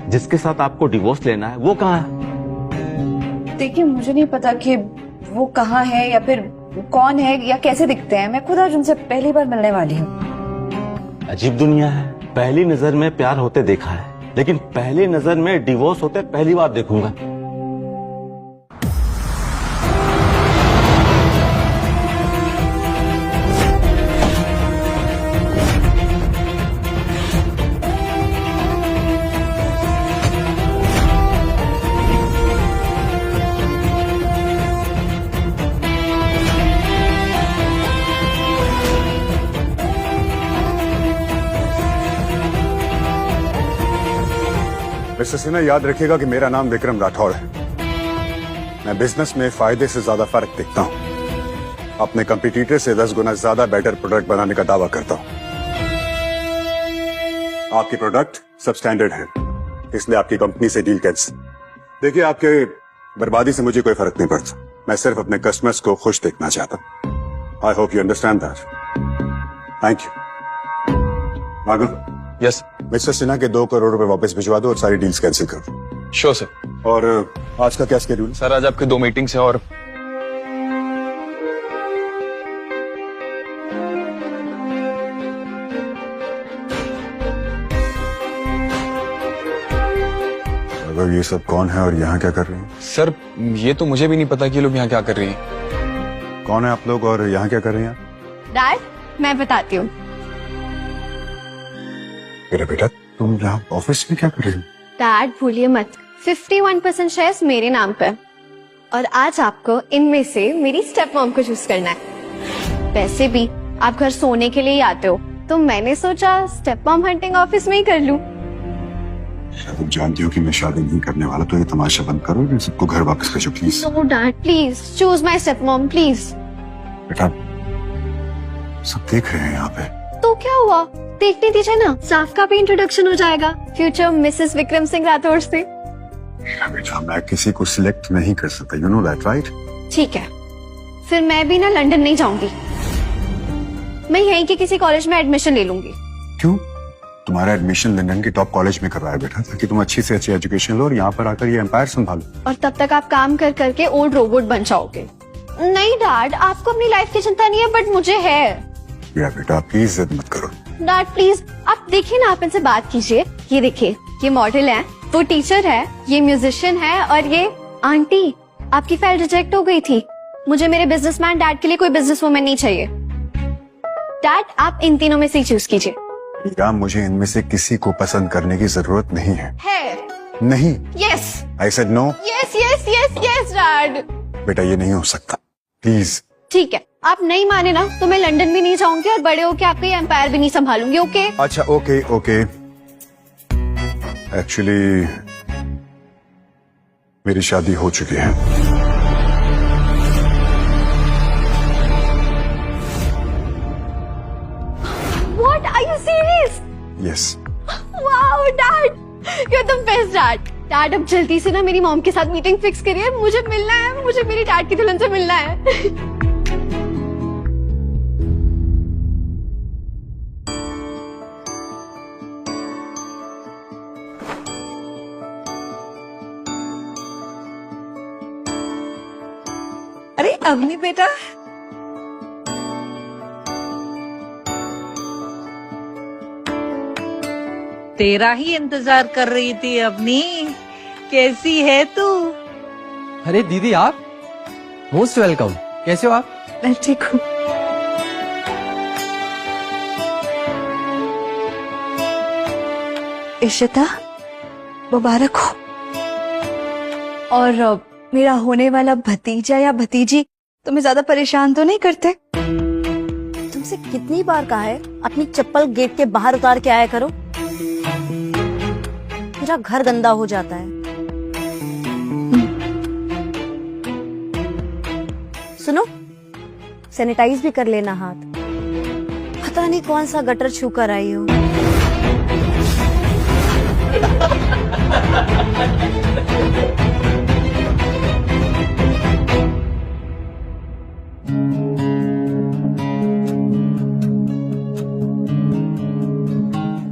जिसके साथ आपको डिवोर्स लेना है वो कहाँ है? देखिए, मुझे नहीं पता कि वो कहाँ है या फिर कौन है या कैसे दिखते हैं। मैं खुद आज उनसे पहली बार मिलने वाली हूँ। अजीब दुनिया है। पहली नजर में प्यार होते देखा है, लेकिन पहली नजर में डिवोर्स होते पहली बार देखूंगा। मिस्टर सिन्हा, याद रखिएगा कि मेरा नाम विक्रम राठौड़ है। मैं बिजनेस में फायदे से ज्यादा फर्क देखता हूं। अपने कंपटीटर से 10 गुना ज्यादा बेटर प्रोडक्ट बनाने का दावा करता हूं। आपकी प्रोडक्ट सब स्टैंडर्ड है, इसलिए आपकी कंपनी से डील कैंसिल। देखिए, आपके बर्बादी से मुझे कोई फर्क नहीं पड़ता। मैं सिर्फ अपने कस्टमर्स को खुश देखना चाहता हूं। I hope you understand that. Thank you. Raghav. Yes mister Sinha के 2 करोड़ रुपए वापस भिजवा दो और सारी डील्स कैंसिल कर दो। Sure sir. और आज का क्या स्केड्यूल? सर आज आपके 2 मीटिंग्स हैं और अगर ये सब कौन है और यहाँ क्या कर रहे हैं? सर ये तो मुझे भी नहीं पता कि ये लोग यहाँ क्या कर रही हैं। कौन है आप लोग और यहाँ क्या कर रहे हैं? डैड, मैं बताती हूँ। मेरा बेटा, तुम यहाँ ऑफिस में क्या कर रही हो? डैड भूलिए मत, 51% शेयर्स मेरे नाम पे और आज आपको इनमें से मेरी स्टेप मॉम को चूज करना है। वैसे भी आप घर सोने के लिए ही आते हो, तो मैंने सोचा स्टेप मॉम हंटिंग ऑफिस में ही कर लूं। तुम जानती हो कि मैं शादी नहीं करने वाला, तो ये तमाशा बंद करो और सबको घर वापस भेजो please. No dad, please choose my step mom please. बेटा, सब देख रहे हैं यहाँ पे। तो क्या हुआ, देखने दीजिए ना, स्टाफ का भी इंट्रोडक्शन हो जाएगा फ्यूचर मिसेस विक्रम सिंह राठौड़ से। मेरा बेटा, मैं किसी को सिलेक्ट नहीं कर सकता, यू नो दैट राइट? ठीक है, फिर मैं भी ना लंदन नहीं जाऊंगी, मैं यहीं के किसी कॉलेज में एडमिशन ले लूंगी। क्यों? तुम्हारा एडमिशन लंदन के टॉप कॉलेज में करवाया बेटा, ताकि तुम अच्छी से अच्छी एजुकेशन लो और यहाँ पर आकर ये एम्पायर संभालो। और तब तक आप काम कर करके ओल्ड रोबोट बन जाओगे। नहीं डैड, आपको अपनी लाइफ की चिंता नहीं है, बट मुझे है। मेरा बेटा, प्लीज जिद मत करो। डैड प्लीज, आप देखिए ना, आप इनसे बात कीजिए। ये देखिए, ये मॉडल है, वो टीचर है, ये म्यूजिशियन है और ये आंटी। आपकी फाइल रिजेक्ट हो गई थी। मुझे मेरे बिजनेसमैन डैड के लिए कोई बिजनेस वुमन नहीं चाहिए। डैड आप इन तीनों में से चूज कीजिए। या मुझे इनमें से किसी को पसंद करने की जरूरत नहीं है। नहीं। Yes. I said no. Yes yes yes yes dad. बेटा, ये नहीं हो सकता, प्लीज। ठीक है, आप नहीं माने ना तो मैं लंदन भी नहीं जाऊंगी और बड़े होके आपका ये एम्पायर भी नहीं संभालूंगी। ओके? अच्छा, ओके ओके। एक्चुअली मेरी शादी हो चुकी है। What? Are you serious? Yes. Wow, Dad, you're the best dad. Dad, अब जल्दी से ना मेरी मॉम के साथ मीटिंग फिक्स करिए। मुझे मिलना है, मुझे मेरी डैड की दुल्हन से मिलना है। अरे अवनी बेटा, तेरा ही इंतजार कर रही थी अवनी। कैसी है तू? अरे दीदी, आप मोस्ट वेलकम। कैसे हो आप? मैं ठीक हूँ। इशिता, मुबारक हो। और मेरा होने वाला भतीजा या भतीजी तुम्हें ज्यादा परेशान तो नहीं करते? तुमसे कितनी बार कहा है अपनी चप्पल गेट के बाहर उतार के आया करो, मेरा घर गंदा हो जाता है। सुनो, सैनिटाइज भी कर लेना हाथ। पता नहीं कौन सा गटर छू कर आई हो।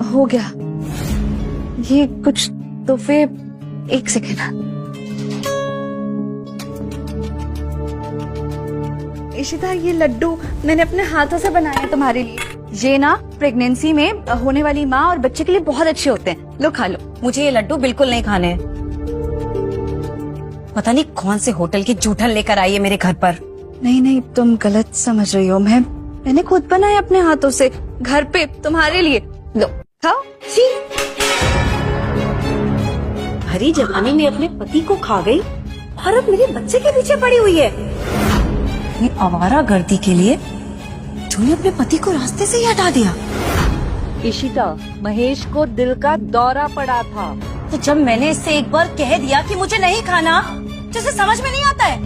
हो गया, ये कुछ तो फिर एक सेकेंड। इशिता, ये लड्डू मैंने अपने हाथों से बनाए हैं तुम्हारे लिए। ये ना प्रेगनेंसी में होने वाली माँ और बच्चे के लिए बहुत अच्छे होते हैं। लो खा लो। मुझे ये लड्डू बिल्कुल नहीं खाने हैं। पता नहीं कौन से होटल की जूठन लेकर आई है मेरे घर पर। नहीं नहीं, तुम गलत समझ रही हो। मैंने खुद बनाए अपने हाथों से घर पे तुम्हारे लिए। लो खाओ। सी भरी जवानी में अपने पति को खा गई और अब मेरे बच्चे के पीछे पड़ी हुई है। ये आवारा गर्दी के लिए तूने अपने पति को रास्ते से ही हटा दिया। इशिता, महेश को दिल का दौरा पड़ा था। तो जब मैंने इससे एक बार कह दिया कि मुझे नहीं खाना, तो इसे समझ में नहीं आता है।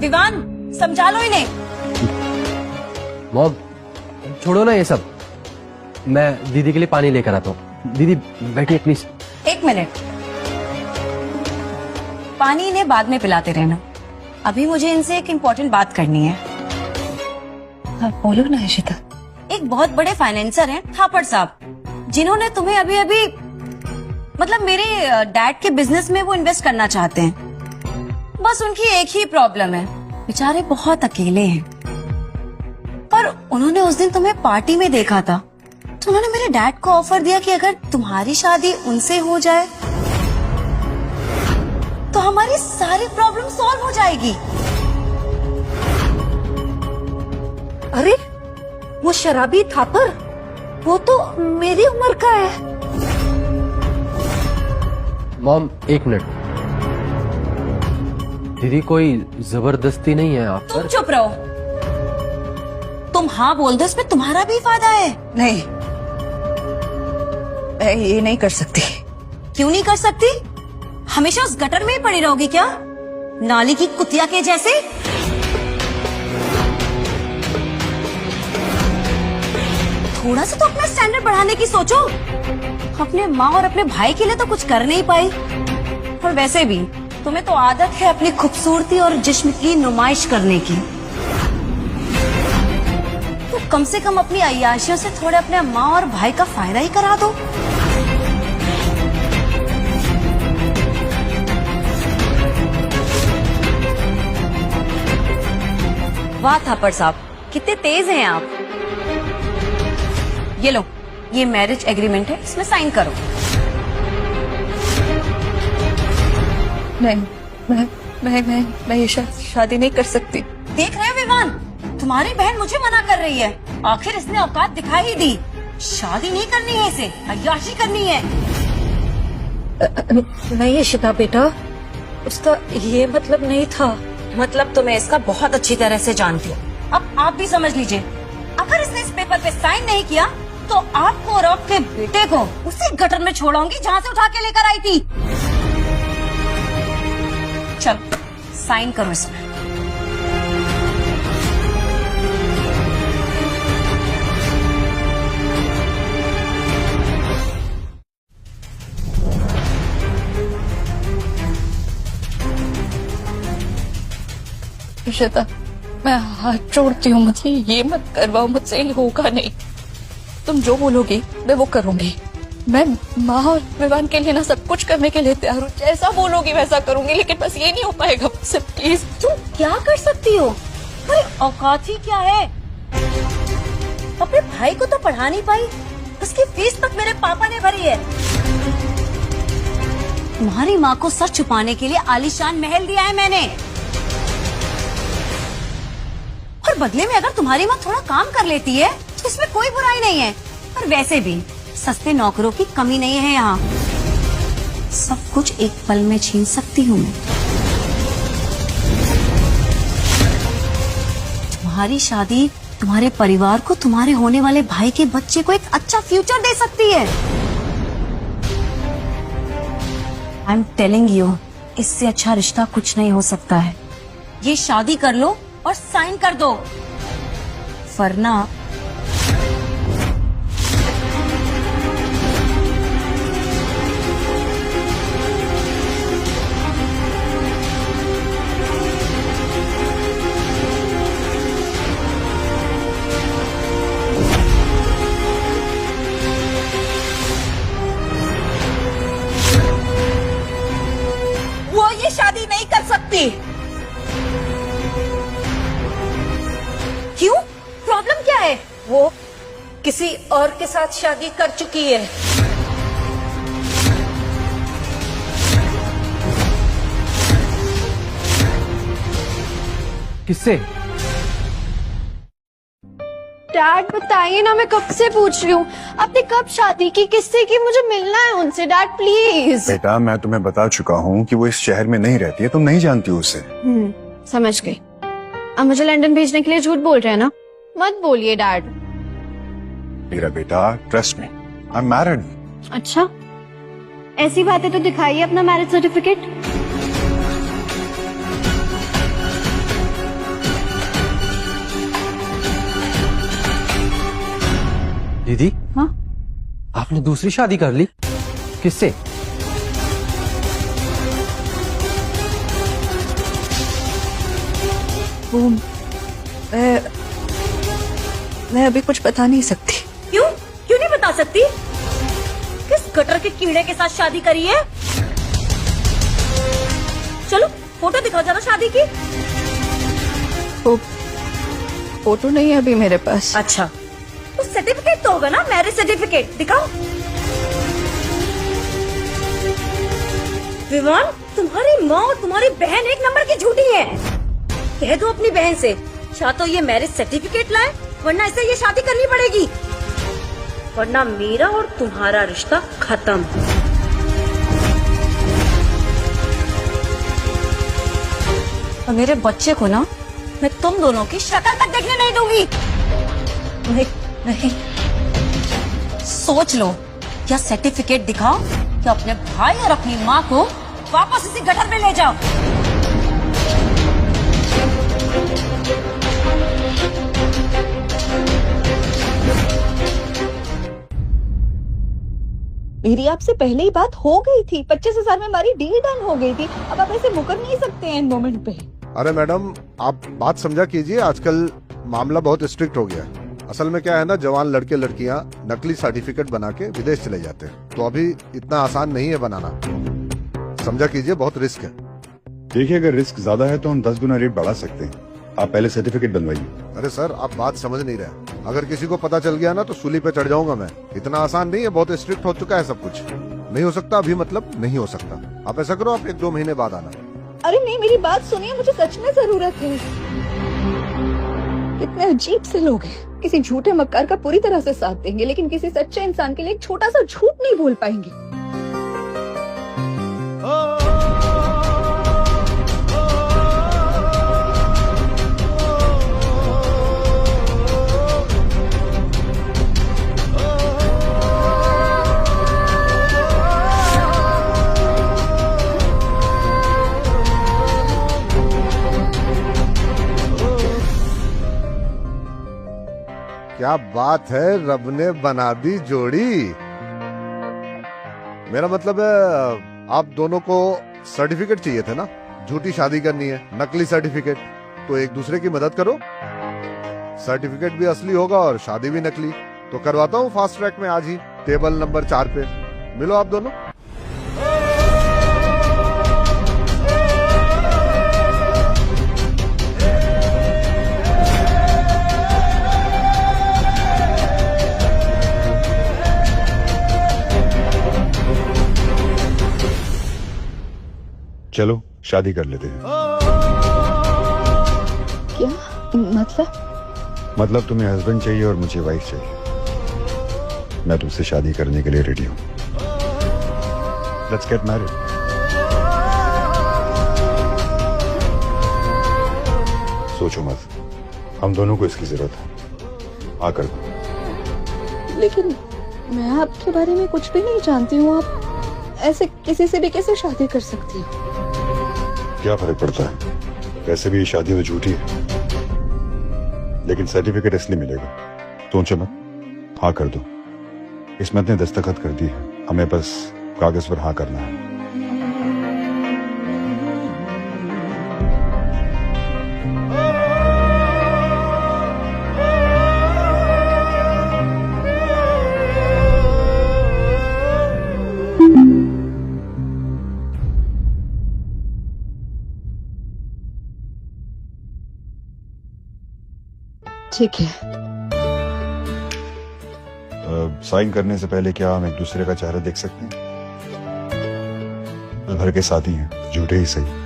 विवान, समझा लो इन्हें। मॉम, छोड़ो ना ये सब, मैं दीदी के लिए पानी लेकर आता हूँ। दीदी बैठिए प्लीज। एक मिनट, पानी इन्हें बाद में पिलाते रहना। अभी मुझे इनसे एक इम्पोर्टेंट बात करनी है। हाँ, बोलो ना इशिता। एक बहुत बड़े फाइनेंसर हैं थापड़ साहब, जिन्होंने तुम्हें अभी अभी मतलब मेरे डैड के बिजनेस में वो इन्वेस्ट करना चाहते हैं। बस उनकी एक ही प्रॉब्लम है, बेचारे बहुत अकेले हैं। पर उन्होंने उस दिन तुम्हें पार्टी में देखा था, तो उन्होंने मेरे डैड को ऑफर दिया कि अगर तुम्हारी शादी उनसे हो जाए तो हमारी सारी प्रॉब्लम सॉल्व हो जाएगी। अरे वो शराबी थापर, वो तो मेरी उम्र का है। मॉम एक मिनट, दीदी कोई जबरदस्ती नहीं है आप तुम पर। चुप रहो। तुम हाँ बोल दो, इसमें तुम्हारा भी फायदा है। नहीं, मैं ये नहीं कर सकती। क्यों नहीं कर सकती? हमेशा उस गटर में ही पड़ी रहोगी क्या, नाली की कुतिया के जैसे? थोड़ा सा तो अपना स्टैंडर्ड बढ़ाने की सोचो। अपने माँ और अपने भाई के लिए तो कुछ कर नहीं पाई, और वैसे भी तुम्हें तो आदत है अपनी खूबसूरती और जिस्म की नुमाइश करने की। तो कम से कम अपनी अय्याशियों से थोड़े अपने माँ और भाई का फायदा ही करा दो। वाह थापड़ साहब, कितने तेज हैं आप। ये लो, ये मैरिज एग्रीमेंट है, इसमें साइन करो। नहीं, मैं ये शादी नहीं कर सकती। देख रहे हो विवान, तुम्हारी बहन मुझे मना कर रही है। आखिर इसने औकात दिखा ही दी। शादी नहीं करनी है इसे, अय्याशी करनी है। नहीं इशिता बेटा, उसका ये मतलब नहीं था। मतलब तो मैं इसका बहुत अच्छी तरह से जानती हूँ। अब आप भी समझ लीजिए, अगर इसने इस पेपर पे साइन नहीं किया तो आपको और आपके बेटे को उसी गटर में छोड़ाऊंगी जहाँ से उठा के लेकर आई थी। चलो साइन करो इसमें। इशिता, मैं हाथ जोड़ती हूँ, मुझे ये मत करवाओ, मुझसे ये होगा नहीं। तुम जो बोलोगी मैं वो करूंगी। मैं माँ और विवान के लिए ना सब कुछ करने के लिए तैयार हूँ। जैसा बोलोगी वैसा करूंगी, लेकिन बस ये नहीं हो पाएगा मुझसे, प्लीज। तुम क्या कर सकती हो? अरे औकात ही क्या है? अपने भाई को तो पढ़ा नहीं पाई, उसकी फीस तक मेरे पापा ने भरी है। तुम्हारी माँ को सच छुपाने के लिए आलीशान महल दिया है मैंने, और बदले में अगर तुम्हारी माँ थोड़ा काम कर लेती है तो इसमें कोई बुराई नहीं है। और वैसे भी सस्ते नौकरों की कमी नहीं है यहाँ। सब कुछ एक पल में छीन सकती हूँ मैं। तुम्हारी शादी तुम्हारे परिवार को, तुम्हारे होने वाले भाई के बच्चे को एक अच्छा फ्यूचर दे सकती है। आई एम टेलिंग यू, इससे अच्छा रिश्ता कुछ नहीं हो सकता है। ये शादी कर लो और साइन कर दो, वरना क्यों? प्रॉब्लम क्या है? वो किसी और के साथ शादी कर चुकी है। किससे? डैड बताइए ना, मैं कब से पूछ रही हूँ। आपने कब शादी की, किससे की? मुझे मिलना है उनसे। Dad please. बेटा मैं तुम्हें बता चुका हूँ कि वो इस शहर में नहीं रहती है, तुम नहीं जानती हो उसे। समझ गई। अब मुझे लंदन भेजने के लिए झूठ बोल रहे हैं ना? मत बोलिए डैड। मेरा बेटा trust me, I am married. अच्छा, ऐसी बातें तो दिखाइए अपना मैरिज सर्टिफिकेट। दीदी, हाँ? आपने दूसरी शादी कर ली? किससे? वो मैं अभी कुछ बता नहीं सकती। क्यों? क्यों नहीं बता सकती? किस गटर के कीड़े के साथ शादी करी है? चलो फोटो दिखाओ जरा शादी की। वो फोटो नहीं है अभी मेरे पास। अच्छा, तो सर्टिफिकेट तो होगा ना, मैरिज सर्टिफिकेट दिखाओ। विवान, तुम्हारी माँ और तुम्हारी बहन एक नंबर की झूठी है। कह दो अपनी बहन से, या तो ये मैरिज सर्टिफिकेट लाए, वरना इसे ये शादी करनी पड़ेगी, वरना मेरा और तुम्हारा रिश्ता खत्म। और मेरे बच्चे को ना मैं तुम दोनों की शक्ल तक देखने नहीं दूंगी। नहीं नहीं, सोच लो, या सर्टिफिकेट दिखाओ या अपने भाई और अपनी माँ को वापस इसी गटर में ले जाओ। मेरी आपसे पहले ही बात हो गई थी। 25,000 में हमारी डील डन हो गई थी। अब आप ऐसे मुकर नहीं सकते हैं इन मोमेंट पे। अरे मैडम, आप बात समझा कीजिए, आजकल मामला बहुत स्ट्रिक्ट हो गया है। असल में क्या है ना, जवान लड़के लड़कियां नकली सर्टिफिकेट बना के विदेश चले जाते हैं, तो अभी इतना आसान नहीं है बनाना। समझा कीजिए, बहुत रिस्क है। देखिए अगर रिस्क ज्यादा है तो हम 10 गुना रेट बढ़ा सकते हैं, आप पहले सर्टिफिकेट बनवाइए। अरे सर, आप बात समझ नहीं रहे। अगर किसी को पता चल गया ना तो सूली पे चढ़ जाऊंगा मैं। इतना आसान नहीं है, बहुत स्ट्रिक्ट हो चुका है सब कुछ। नहीं हो सकता अभी, मतलब नहीं हो सकता। आप ऐसा करो, आप 1-2 महीने बाद आना। अरे नहीं, मेरी बात सुनिए, मुझे सच में जरूरत है। कितने अजीब से लोग हैं, किसी झूठे मक्कार का पूरी तरह से साथ देंगे, लेकिन किसी सच्चे इंसान के लिए एक छोटा सा झूठ नहीं बोल पाएंगे। क्या बात है, रब ने बना दी जोड़ी। मेरा मतलब है, आप दोनों को सर्टिफिकेट चाहिए थे ना, झूठी शादी करनी है, नकली सर्टिफिकेट, तो एक दूसरे की मदद करो। सर्टिफिकेट भी असली होगा और शादी भी नकली। तो करवाता हूँ फास्ट ट्रैक में आज ही, टेबल नंबर 4 पे मिलो आप दोनों। चलो शादी कर लेते हैं। क्या मतलब तुम्हें हस्बैंड चाहिए और मुझे वाइफ चाहिए। मैं तुमसे शादी करने के लिए रेडी हूँ। Let's get married. सोचो मत, हम दोनों को इसकी जरूरत है। हाँ कर दो। लेकिन मैं आपके बारे में कुछ भी नहीं जानती हूँ। आप ऐसे किसी से भी कैसे शादी कर सकती हो? क्या फर्क पड़ता है, वैसे भी ये शादी तो झूठी है, लेकिन सर्टिफिकेट इसलिए मिलेगा। सोचो मत, हाँ कर दो। इसमें अपने दस्तखत कर दी है, हमें बस कागज पर हाँ करना है। ठीक है। साइन करने से पहले क्या हम एक दूसरे का चेहरा देख सकते हैं? पल भर के साथी हैं, झूठे ही सही।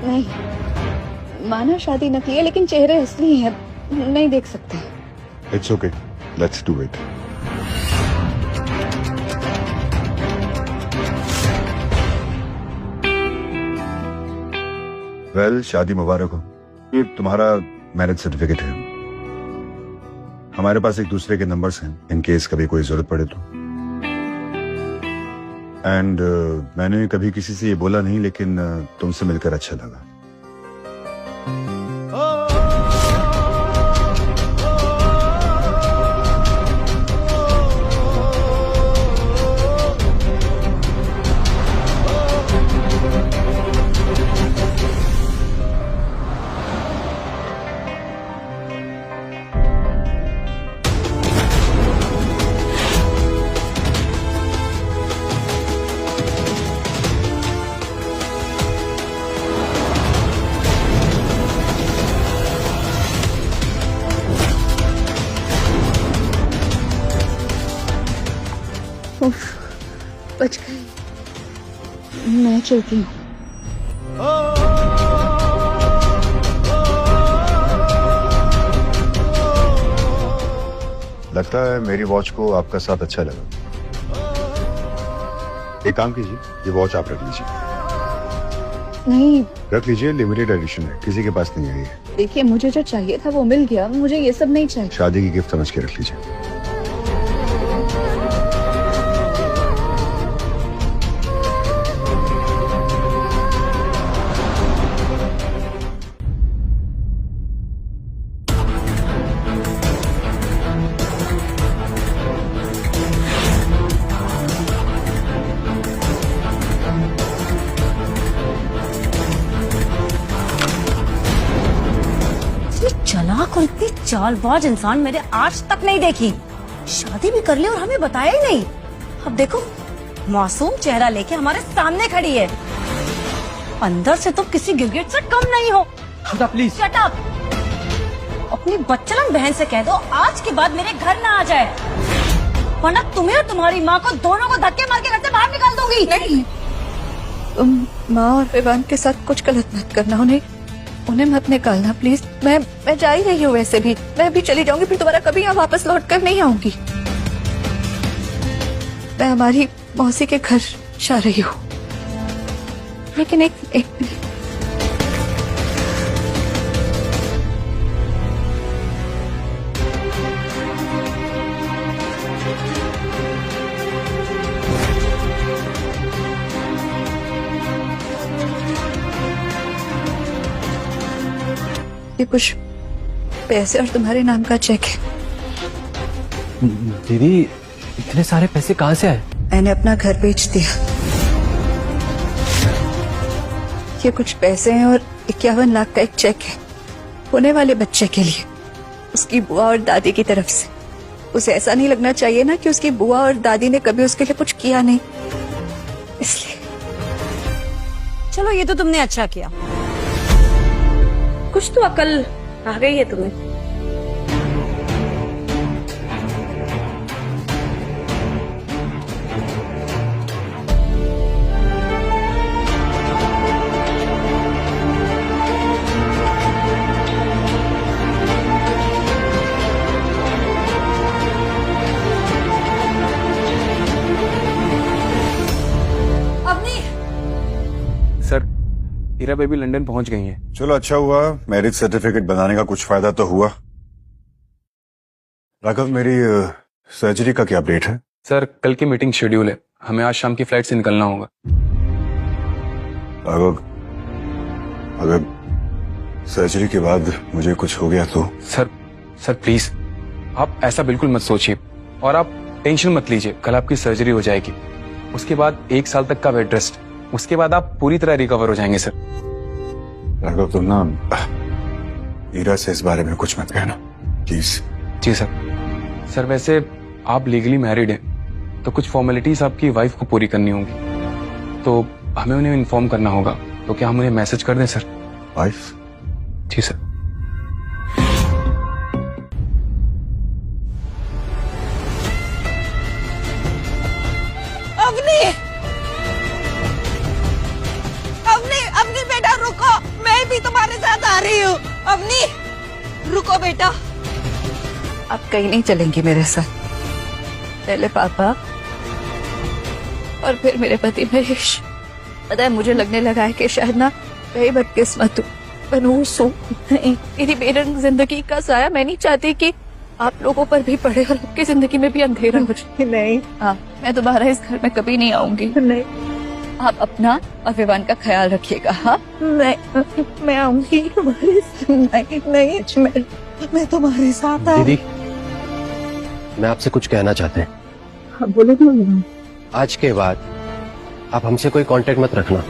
नहीं, माना शादी नकली है लेकिन चेहरे असली है, नहीं देख सकते। It's okay, let's do it. Well, शादी मुबारक हो। ये तुम्हारा मैरिज सर्टिफिकेट है। हमारे पास एक दूसरे के नंबर्स हैं इन केस कभी कोई जरूरत पड़े तो। एंड मैंने कभी किसी से ये बोला नहीं, लेकिन तुमसे मिलकर अच्छा लगा। बच गई। मैं चलती हूँ। लगता है मेरी वॉच को आपका साथ अच्छा लगा। एक काम कीजिए, ये वॉच आप रख लीजिए। नहीं, रख लीजिए, लिमिटेड एडिशन है, किसी के पास नहीं आई है। देखिए मुझे जो चाहिए था वो मिल गया, मुझे ये सब नहीं चाहिए। शादी की गिफ्ट समझ के रख लीजिए। चालाक और इतनी चालबाज इंसान मैंने आज तक नहीं देखी। शादी भी कर ली और हमें बताया ही नहीं। अब देखो, मासूम चेहरा लेके हमारे सामने खड़ी है। अंदर से तो किसी गिरगिट से कम नहीं हो। Please shut up. अपनी बच्चलन बहन से कह दो आज के बाद मेरे घर ना आ जाए, वरना तुम्हें और तुम्हारी माँ को दोनों को धक्के मार के घर से बाहर निकाल दूंगी। नहीं, तुम माँ और विवान के साथ कुछ गलत मत करना, उन्हें मत निकालना प्लीज। मैं जा ही रही हूँ, वैसे भी मैं अभी चली जाऊंगी, फिर दोबारा कभी यहाँ वापस लौट कर नहीं आऊंगी। मैं हमारी मौसी के घर जा रही हूँ, लेकिन एक ये कुछ पैसे और तुम्हारे नाम का चेक है। दीदी, इतने सारे पैसे कहाँ से आए? मैंने अपना घर बेच दिया। ये कुछ पैसे हैं और 51 लाख का एक चेक है होने वाले बच्चे के लिए, उसकी बुआ और दादी की तरफ से। उसे ऐसा नहीं लगना चाहिए ना कि उसकी बुआ और दादी ने कभी उसके लिए कुछ किया नहीं, इसलिए। चलो, ये तो तुमने अच्छा किया। कुछ तो अकल आ गई है तुम्हें। सर, हीरा बेबी लंदन पहुंच गई हैं। चलो, अच्छा हुआ। मैरिज सर्टिफिकेट बनाने का कुछ फायदा तो हुआ। राघव, मेरी सर्जरी का क्या अपडेट है? सर, कल की मीटिंग शेड्यूल है, हमें आज शाम की फ्लाइट से निकलना होगा। राघव, अगर सर्जरी के बाद मुझे कुछ हो गया तो? सर प्लीज, आप ऐसा बिल्कुल मत सोचिए और आप टेंशन मत लीजिए। कल आपकी सर्जरी हो जाएगी, उसके बाद 1 साल तक का बेड रेस्ट, उसके बाद आप पूरी तरह रिकवर हो जाएंगे। सर राघव, तुम ना नीरज से इस बारे में कुछ मत कहना प्लीज। जी सर वैसे आप लीगली मैरिड हैं तो कुछ फॉर्मेलिटीज आपकी वाइफ को पूरी करनी होंगी, तो हमें उन्हें इन्फॉर्म करना होगा। तो क्या हम उन्हें मैसेज कर दें सर? वाइफ? जी सर। अवनी, अवनी, अवनी बेटा रुको, मैं भी तुम्हारे साथ आ रही हूँ। अवनी रुको बेटा। आप कहीं नहीं चलेंगी मेरे साथ। पहले पापा और फिर मेरे पति महेश। पता है मुझे लगने लगा है कि शायद ना कई बदकिस्मत हूँ, बनूस हूँ। मेरी बेरंग जिंदगी का साया मैं नहीं चाहती कि आप लोगों पर भी पड़े और आपकी जिंदगी में भी अंधेरा हो जाए। नहीं, हाँ, मैं दोबारा इस घर में कभी नहीं आऊंगी। नहीं, आप अपना और विवान का ख्याल रखिएगा। हाँ, मैं आऊंगी तुम्हारे साथ। नहीं, मैं तुम्हारे साथ आ। दीदी, मैं आपसे कुछ कहना चाहते हैं। हाँ, बोलो। आज के बाद आप हमसे कोई कांटेक्ट मत रखना।